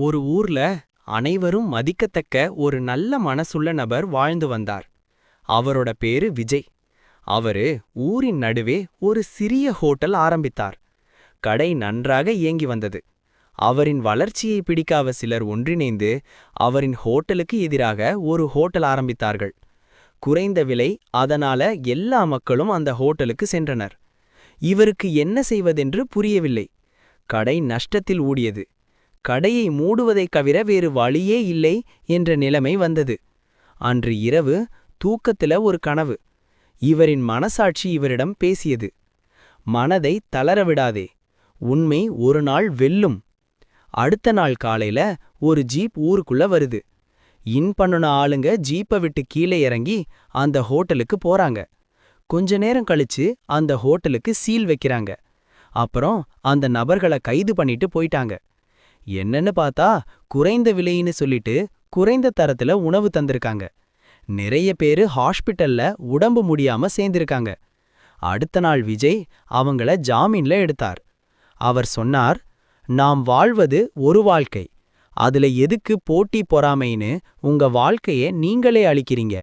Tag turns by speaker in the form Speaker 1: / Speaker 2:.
Speaker 1: ஒரு ஊர்ல அனைவரும் மதிக்கத்தக்க ஒரு நல்ல மனசுள்ள நபர் வாழ்ந்து வந்தார். அவரோட பேரு விஜய். அவரு ஊரின் நடுவே ஒரு சிறிய ஹோட்டல் ஆரம்பித்தார். கடை நன்றாக இயங்கி வந்தது. அவரின் வளர்ச்சியை பிடிக்காத சிலர் ஒன்றிணைந்து அவரின் ஹோட்டலுக்கு எதிராக ஒரு ஹோட்டல் ஆரம்பித்தார்கள். குறைந்த விலை, அதனால எல்லா மக்களும் அந்த ஹோட்டலுக்கு சென்றனர். இவருக்கு என்ன செய்வதென்று புரியவில்லை. கடை நஷ்டத்தில் ஓடியது. கடையை மூடுவதைக் கவிர வேறு வழியே இல்லை என்ற நிலைமை வந்தது. அன்று இரவு தூக்கத்தில ஒரு கனவு. இவரின் மனசாட்சி இவரிடம் பேசியது. மனதை தளரவிடாதே, உண்மை ஒரு நாள் வெல்லும். அடுத்த நாள் காலையில ஒரு ஜீப் ஊருக்குள்ள வருது. இன் பண்ணுன ஆளுங்க ஜீப்பை விட்டு கீழே இறங்கி அந்த ஹோட்டலுக்கு போறாங்க. கொஞ்ச நேரம் கழிச்சு அந்த ஹோட்டலுக்கு சீல் வைக்கிறாங்க. அப்புறம் அந்த நபர்களை கைது பண்ணிட்டு போயிட்டாங்க. என்னன்னு பார்த்தா குறைந்த விலைன்னு சொல்லிட்டு குறைந்த தரத்துல உணவு தந்திருக்காங்க. நிறைய பேரு ஹாஸ்பிட்டல்ல உடம்பு முடியாம சேர்ந்திருக்காங்க. அடுத்த நாள் விஜய் அவங்கள ஜாமீன்ல எடுத்தார். அவர் சொன்னார், நாம் வாழ்வது ஒரு வாழ்க்கை. அதுல எதுக்கு போட்டி பொறாமைன்னு உங்க வாழ்க்கைய நீங்களே அளிக்கிறீங்க.